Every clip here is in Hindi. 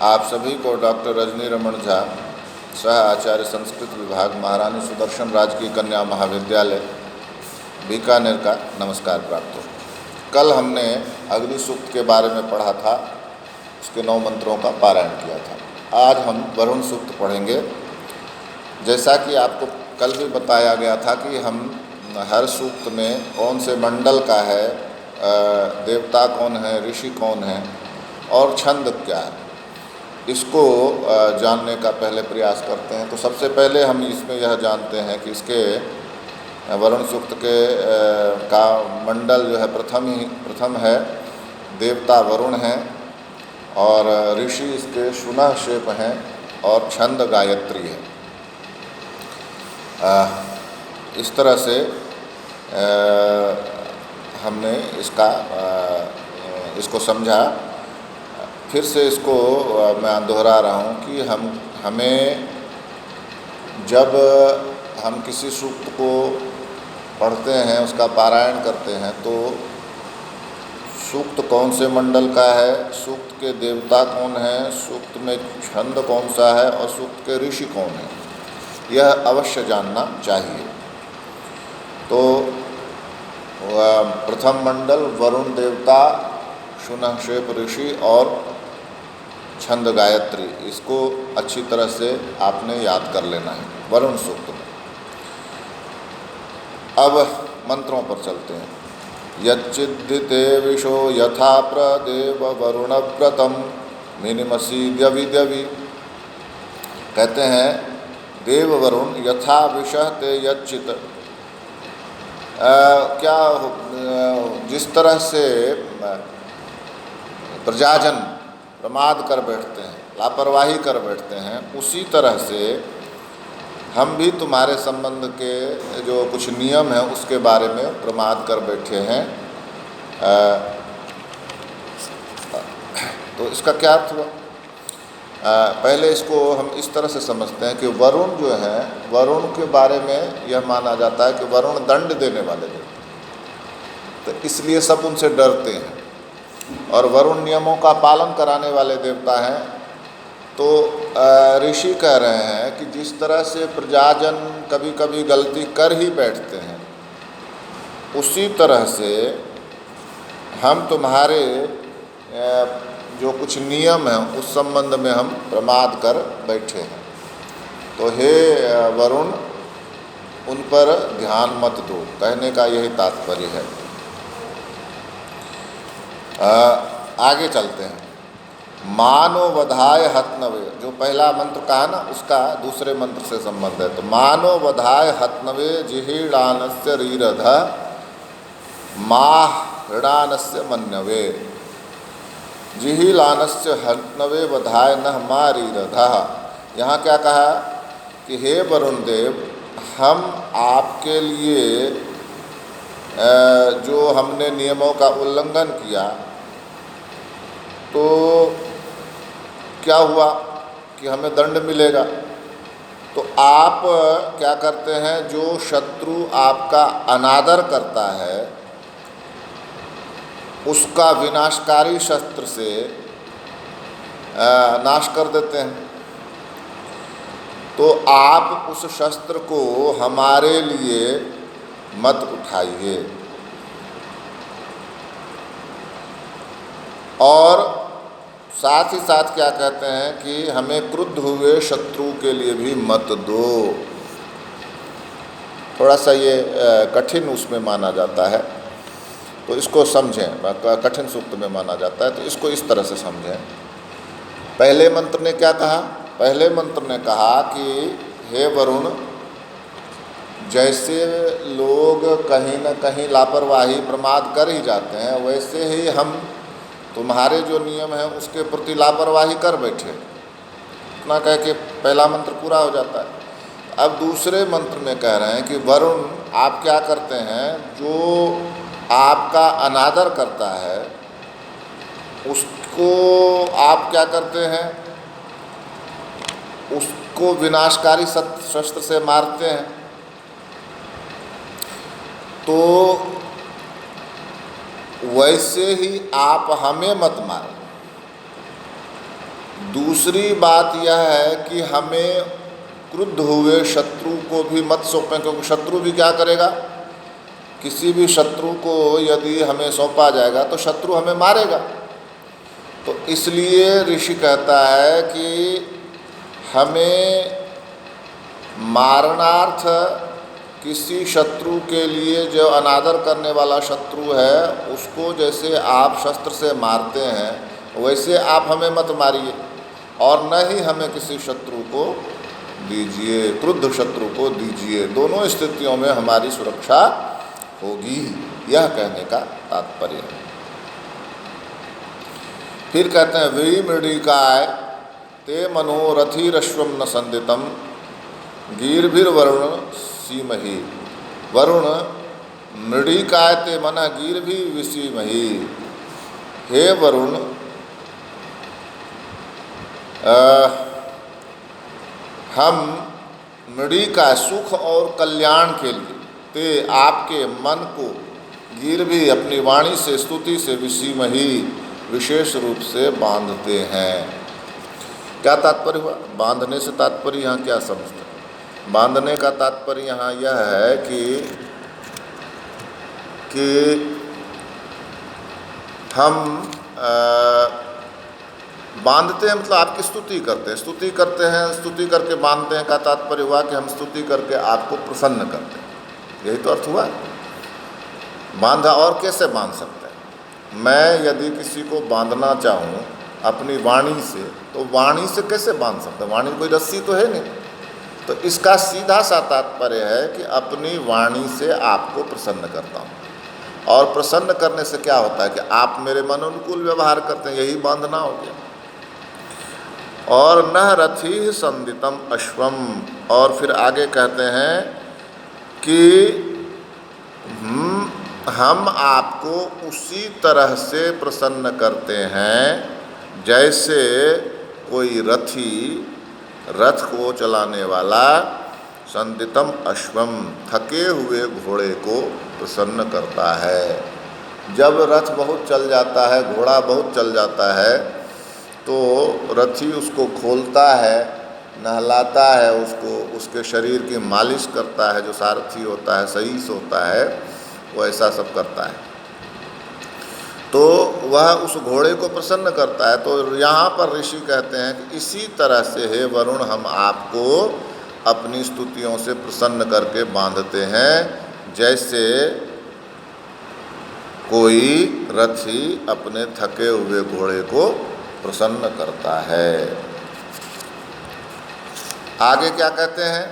आप सभी को डॉक्टर रजनी रमन झा, सह आचार्य संस्कृत विभाग, महारानी सुदर्शन राजकीय कन्या महाविद्यालय, बीकानेर का नमस्कार प्राप्त हो। कल हमने अग्नि सूक्त के बारे में पढ़ा था, उसके 9 मंत्रों का पारायण किया था। आज हम वरुण सूक्त पढ़ेंगे। जैसा कि आपको कल भी बताया गया था कि हम हर सूक्त में कौन से मंडल का है, देवता कौन है, ऋषि कौन है और छंद क्या है, इसको जानने का पहले प्रयास करते हैं। तो सबसे पहले हम इसमें यह जानते हैं कि इसके वरुण सूक्त के का मंडल जो है प्रथम है देवता वरुण हैं और ऋषि इसके शुनः शेप हैं और छंद गायत्री है। इस तरह से हमने इसको समझा। फिर से इसको मैं दोहरा रहा हूँ कि हमें जब हम किसी सूक्त को पढ़ते हैं, उसका पारायण करते हैं, तो सूक्त कौन से मंडल का है, सूक्त के देवता कौन हैं, सूक्त में छंद कौन सा है और सूक्त के ऋषि कौन हैं, यह अवश्य जानना चाहिए। तो प्रथम मंडल वरुण देवता, शुनः शेप ऋषि और छंद गायत्री, इसको अच्छी तरह से आपने याद कर लेना है वरुण सूक्त में। अब मंत्रों पर चलते हैं। यच्चिद्धिते विशो यथा प्रदेव वरुण व्रतम मिनिमसी द्यवि द्यवि। कहते हैं देव वरुण यथा विषह ते यच्चित, क्या जिस तरह से प्रजाजन प्रमाद कर बैठते हैं, लापरवाही कर बैठते हैं, उसी तरह से हम भी तुम्हारे संबंध के जो कुछ नियम हैं उसके बारे में प्रमाद कर बैठे हैं। तो इसका क्या अर्थ हुआ? पहले इसको हम इस तरह से समझते हैं कि वरुण जो है, वरुण के बारे में यह माना जाता है कि वरुण दंड देने वाले देवता, तो इसलिए सब उनसे डरते हैं। और वरुण नियमों का पालन कराने वाले देवता हैं। तो ऋषि कह रहे हैं कि जिस तरह से प्रजाजन कभी कभी गलती कर ही बैठते हैं, उसी तरह से हम तुम्हारे जो कुछ नियम हैं उस संबंध में हम प्रमाद कर बैठे हैं। तो हे वरुण, उन पर ध्यान मत दो, कहने का यही तात्पर्य है। आगे चलते हैं। मानो वधाय हतनवे, जो पहला मंत्र कहा ना, उसका दूसरे मंत्र से संबंध है। तो मानो वधाय हतनवे जिहीडानस्य रीरध माहृणानस्य मन्यवे। जिहीलानस्य हतनवे वधाय न मारीरधः। यहाँ क्या कहा कि हे वरुण देव, हम आपके लिए जो हमने नियमों का उल्लंघन किया, तो क्या हुआ कि हमें दंड मिलेगा। तो आप क्या करते हैं, जो शत्रु आपका अनादर करता है उसका विनाशकारी शस्त्र से नाश कर देते हैं। तो आप उस शस्त्र को हमारे लिए मत उठाइए। और साथ ही साथ क्या कहते हैं कि हमें क्रुद्ध हुए शत्रु के लिए भी मत दो। थोड़ा सा ये कठिन उसमें माना जाता है, तो इसको समझें। कठिन सूक्त में माना जाता है, तो इसको इस तरह से समझें। पहले मंत्र ने क्या कहा? पहले मंत्र ने कहा कि हे वरुण, जैसे लोग कहीं न कहीं लापरवाही प्रमाद कर ही जाते हैं, वैसे ही हम तुम्हारे जो नियम हैं उसके प्रति लापरवाही कर बैठे। इतना कह के पहला मंत्र पूरा हो जाता है। अब दूसरे मंत्र में कह रहे हैं कि वरुण, आप क्या करते हैं, जो आपका अनादर करता है उसको आप क्या करते हैं, उसको विनाशकारी शस्त्र से मारते हैं। तो वैसे ही आप हमें मत मारो। दूसरी बात यह है कि हमें क्रुद्ध हुए शत्रु को भी मत सौंपें, क्योंकि शत्रु भी क्या करेगा, किसी भी शत्रु को यदि हमें सौंपा जाएगा तो शत्रु हमें मारेगा। तो इसलिए ऋषि कहता है कि हमें मारणार्थ किसी शत्रु के लिए, जो अनादर करने वाला शत्रु है, उसको जैसे आप शस्त्र से मारते हैं वैसे आप हमें मत मारिए, और न ही हमें किसी शत्रु को दीजिए, क्रुद्ध शत्रु को दीजिए। दोनों स्थितियों में हमारी सुरक्षा होगी, यह कहने का तात्पर्य है। फिर कहते हैं विमृडिकाय ते मनोरथिरश्वम न संदितम गीर्भिर्वरुण सीमहि। वरुण मृडिकाय ते मन गीर्भि विसीमहि। हे वरुण, हम मृडिका सुख और कल्याण के लिए ते आपके मन को गीर्भि अपनी वाणी से, स्तुति से, विसीमहि विशेष रूप से बांधते हैं। क्या तात्पर्य हुआ? बांधने से तात्पर्य यहाँ क्या समझते हैं? बांधने का तात्पर्य यहाँ यह है कि हम बांधते हैं, मतलब आपकी स्तुति करते हैं, स्तुति करके बांधते हैं का तात्पर्य हुआ कि हम स्तुति करके आपको प्रसन्न करते हैं। यही तो अर्थ हुआ। बांधा और कैसे बांध सकते हैं? मैं यदि किसी को बांधना चाहूँ अपनी वाणी से, तो वाणी से कैसे बांध सकते हैं? वाणी कोई रस्सी तो है नहीं। तो इसका सीधा सा तात्पर्य है कि अपनी वाणी से आपको प्रसन्न करता हूँ, और प्रसन्न करने से क्या होता है कि आप मेरे मन अनुकूल व्यवहार करते हैं, यही बांधना हो गया। और न रथि संदितम अश्वम, और फिर आगे कहते हैं कि हम आपको उसी तरह से प्रसन्न करते हैं जैसे कोई रथी, रथ को चलाने वाला, संदितम अश्वम, थके हुए घोड़े को प्रसन्न करता है। जब रथ बहुत चल जाता है, घोड़ा बहुत चल जाता है, तो रथी उसको खोलता है, नहलाता है उसको, उसके शरीर की मालिश करता है, जो सारथी होता है, सहीस होता है, वो ऐसा सब करता है, तो वह उस घोड़े को प्रसन्न करता है। तो यहाँ पर ऋषि कहते हैं कि इसी तरह से हे वरुण, हम आपको अपनी स्तुतियों से प्रसन्न करके बांधते हैं, जैसे कोई रथी अपने थके हुए घोड़े को प्रसन्न करता है। आगे क्या कहते हैं?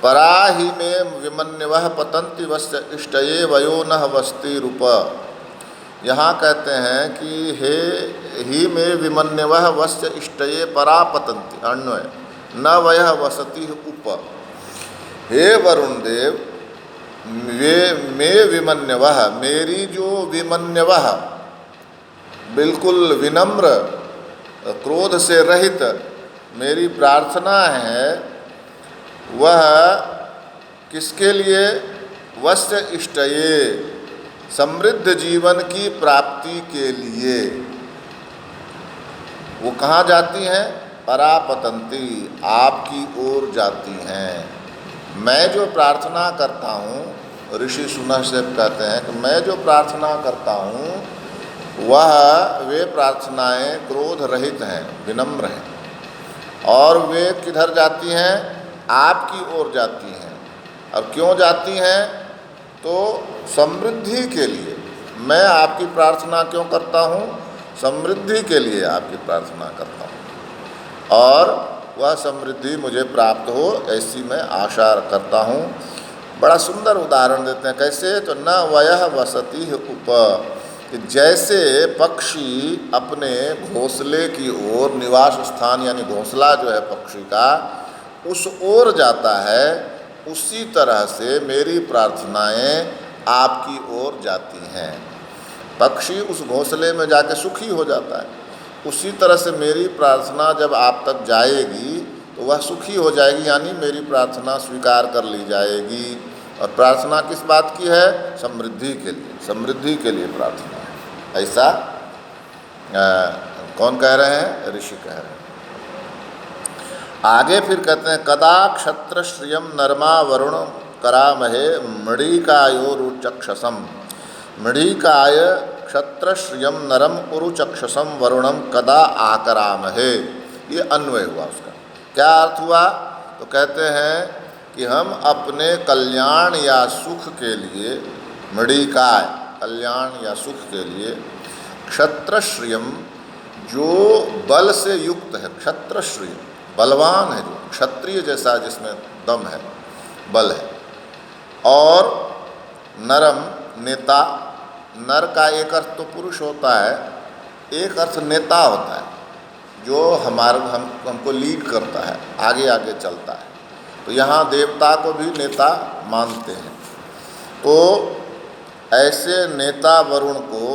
पराहि में विमन्यवः पतन्ति वस्य इष्टये वयो नः वस्ति रूप। यहाँ कहते हैं कि हे ही में विमन्यवः वस्य इष्टये परा पतन्ति, अन्वय न वयः वसति उप। हे वरुण देव, मे विमन्यवः, मेरी जो विमन्यवः, बिल्कुल विनम्र, क्रोध से रहित मेरी प्रार्थना है, वह किसके लिए? वस्य इष्टये, समृद्ध जीवन की प्राप्ति के लिए। वो कहाँ जाती हैं? परापतंती, आपकी ओर जाती हैं। मैं जो प्रार्थना करता हूँ, ऋषि सुनहसेन कहते हैं कि मैं जो प्रार्थना करता हूँ वे प्रार्थनाएं क्रोध रहित हैं, विनम्र हैं, और वे किधर जाती हैं? आपकी ओर जाती हैं। और क्यों जाती हैं? तो समृद्धि के लिए। मैं आपकी प्रार्थना क्यों करता हूँ? समृद्धि के लिए आपकी प्रार्थना करता हूँ, और वह समृद्धि मुझे प्राप्त हो, ऐसी मैं आशा करता हूँ। बड़ा सुंदर उदाहरण देते हैं। कैसे? तो न वयः वसति उप, कि जैसे पक्षी अपने घोंसले की ओर, निवास स्थान यानी घोंसला जो है पक्षी का, उस ओर जाता है, उसी तरह से मेरी प्रार्थनाएं आपकी ओर जाती हैं। पक्षी उस घोंसले में जाके सुखी हो जाता है, उसी तरह से मेरी प्रार्थना जब आप तक जाएगी तो वह सुखी हो जाएगी, यानी मेरी प्रार्थना स्वीकार कर ली जाएगी। और प्रार्थना किस बात की है? समृद्धि के लिए, समृद्धि के लिए प्रार्थना है। ऐसा कौन कह रहे हैं? ऋषि कह रहे हैं। आगे फिर कहते हैं कदा क्षत्र श्रियम नरमा वरुण करामहे मृडिकायोरुचक्षसम। मृडिकाय क्षत्र श्रियम नरम उरुचक्षसम वरुणम कदा आकरामहे। ये अन्वय हुआ उसका। क्या अर्थ हुआ? तो कहते हैं कि हम अपने कल्याण या सुख के लिए, मृडिकाय कल्याण या सुख के लिए, क्षत्रश्रियम जो बल से युक्त है, क्षत्रश्रिय बलवान है, जो क्षत्रिय जैसा जिसमें दम है, बल है, और नरम नेता। नर का एक अर्थ तो पुरुष होता है, एक अर्थ नेता होता है, जो हमको लीड करता है, आगे आगे चलता है। तो यहाँ देवता को भी नेता मानते हैं। तो ऐसे नेता वरुण को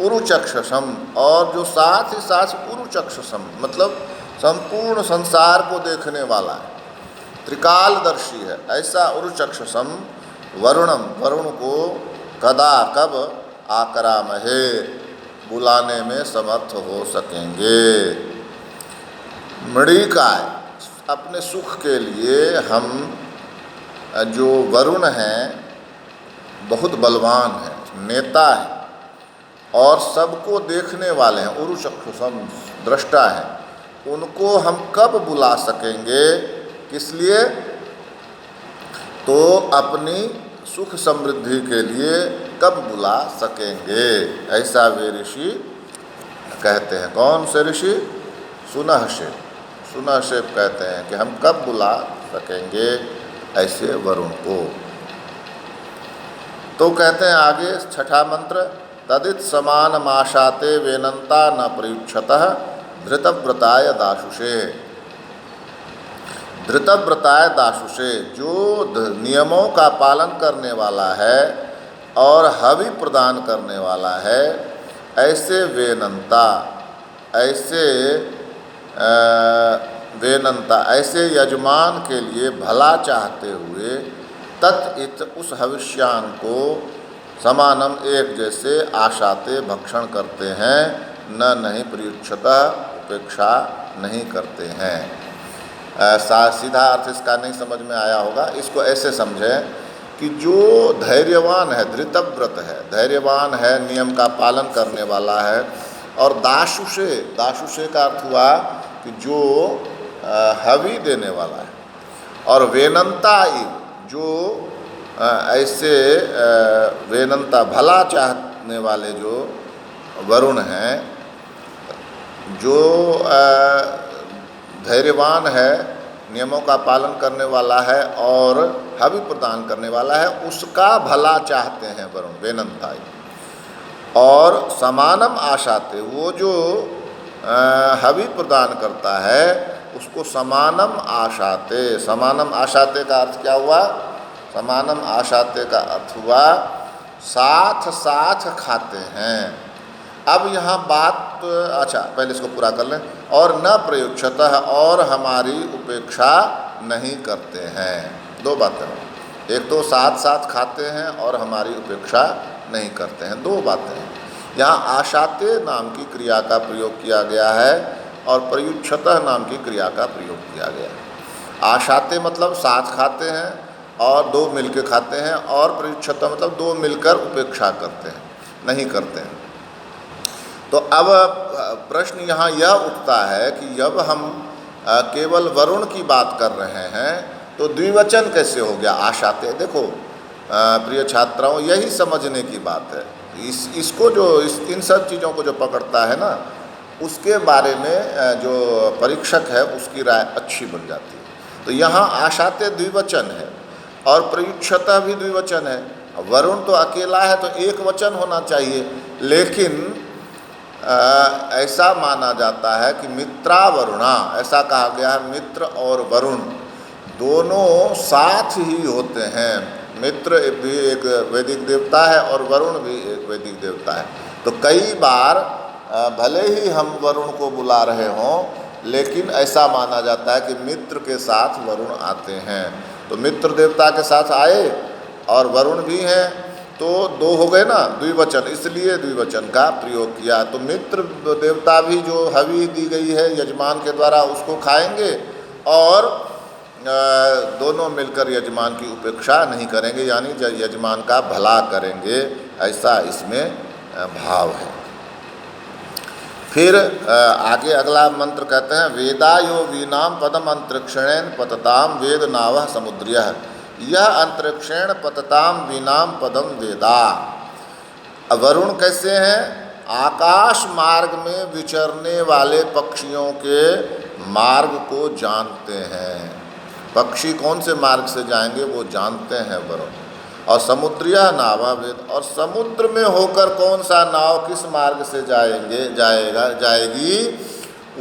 उरुचक्षसम, और जो साथ ही साथ उरुचक्षसम मतलब संपूर्ण संसार को देखने वाला है, त्रिकालदर्शी है, ऐसा उरुचक्षसम वरुणम, वरुण को कदा कब आकरामहे बुलाने में समर्थ हो सकेंगे। मृडिकाय अपने सुख के लिए हम, जो वरुण हैं बहुत बलवान है, नेता है और सबको देखने वाले हैं, उरुचक्षुषम दृष्टा है, उनको हम कब बुला सकेंगे? किस लिए? तो अपनी सुख समृद्धि के लिए कब बुला सकेंगे, ऐसा वे ऋषि कहते हैं। कौन से ऋषि? सुनहशेप। सुनहशेप कहते हैं कि हम कब बुला सकेंगे ऐसे वरुण को। तो कहते हैं आगे छठा मंत्र, तदित समान माशाते वेनंता न प्रयुक्षतः धृतव्रताय दाशुषे। धृतव्रताय दाशुषे, जो नियमों का पालन करने वाला है और हवि प्रदान करने वाला है, ऐसे वेनंता, ऐसे वेनंता, ऐसे यजमान के लिए भला चाहते हुए, तत् उस हविष्यान को समानम एक जैसे आशाते भक्षण करते हैं, न नहीं प्रयुक्षतः उपेक्षा नहीं करते हैं। सीधा अर्थ इसका नहीं समझ में आया होगा, इसको ऐसे समझें कि जो धैर्यवान है, धृतव्रत है, धैर्यवान है, नियम का पालन करने वाला है, और दाशुषे, दाशुषे का अर्थ हुआ कि जो हवि देने वाला है, और वेनंता जो ऐसे वेनंता भला चाहने वाले जो वरुण हैं, जो धैर्यवान है, नियमों का पालन करने वाला है और हवि प्रदान करने वाला है, उसका भला चाहते हैं वरुण, वेनंता। और समानम आशाते, वो जो हवि प्रदान करता है उसको समानम आशाते। समानम आशाते का अर्थ क्या हुआ? समानम आशाते का अर्थ हुआ साथ साथ खाते हैं। अब यहाँ बात, अच्छा पहले इसको पूरा कर लें। और न प्रयुक्षतः, और हमारी उपेक्षा नहीं करते हैं। दो बातें, एक तो साथ साथ खाते हैं और हमारी उपेक्षा नहीं करते हैं, दो बातें हैं। यहाँ आशाते नाम की क्रिया का प्रयोग किया गया है और प्रयुक्षतः नाम की क्रिया का प्रयोग किया गया है। आशाते मतलब साथ खाते हैं और दो मिलकर खाते हैं, और प्रयुक्षतः मतलब दो मिलकर उपेक्षा करते हैं, नहीं करते हैं। तो अब प्रश्न यहाँ यह उठता है कि जब हम केवल वरुण की बात कर रहे हैं तो द्विवचन कैसे हो गया आशाते? देखो प्रिय छात्राओं, यही समझने की बात है। इसको जो इन सब चीज़ों को जो पकड़ता है ना, उसके बारे में जो परीक्षक है उसकी राय अच्छी बन जाती है। तो यहाँ आशाते द्विवचन है और प्रयुक्षतः भी द्विवचन है। वरुण तो अकेला है तो एक वचन होना चाहिए, लेकिन ऐसा माना जाता है कि मित्रा वरुणा, ऐसा कहा गया है। मित्र और वरुण दोनों साथ ही होते हैं। मित्र भी एक वैदिक देवता है और वरुण भी एक वैदिक देवता है। तो कई बार भले ही हम वरुण को बुला रहे हों, लेकिन ऐसा माना जाता है कि मित्र के साथ वरुण आते हैं। तो मित्र देवता के साथ आए और वरुण भी हैं, तो दो हो गए ना, द्विवचन, इसलिए द्विवचन का प्रयोग किया। तो मित्र देवता भी जो हवि दी गई है यजमान के द्वारा उसको खाएंगे और दोनों मिलकर यजमान की उपेक्षा नहीं करेंगे, यानी यजमान का भला करेंगे, ऐसा इसमें भाव है। फिर आगे अगला मंत्र कहते हैं, वेदायो वीनाम पदम अंतरिक्षेण पतताम वेद नावः समुद्र्यः, यह अंतरिक्षेण पतताम वीनाम पदम वेदा। वरुण कैसे हैं? आकाश मार्ग में विचरने वाले पक्षियों के मार्ग को जानते हैं। पक्षी कौन से मार्ग से जाएंगे वो जानते हैं वरुण। और समुद्रीय नावा वेद, और समुद्र में होकर कौन सा नाव किस मार्ग से जाएगी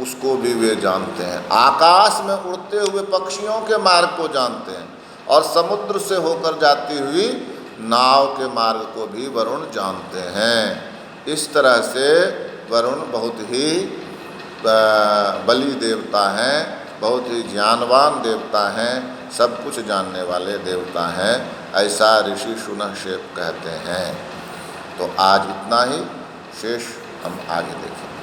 उसको भी वे जानते हैं। आकाश में उड़ते हुए पक्षियों के मार्ग को जानते हैं और समुद्र से होकर जाती हुई नाव के मार्ग को भी वरुण जानते हैं। इस तरह से वरुण बहुत ही बली देवता हैं, बहुत ही ज्ञानवान देवता हैं, सब कुछ जानने वाले देवता हैं, ऐसा ऋषि शुनः कहते हैं। तो आज इतना ही, शेष हम आगे देखेंगे।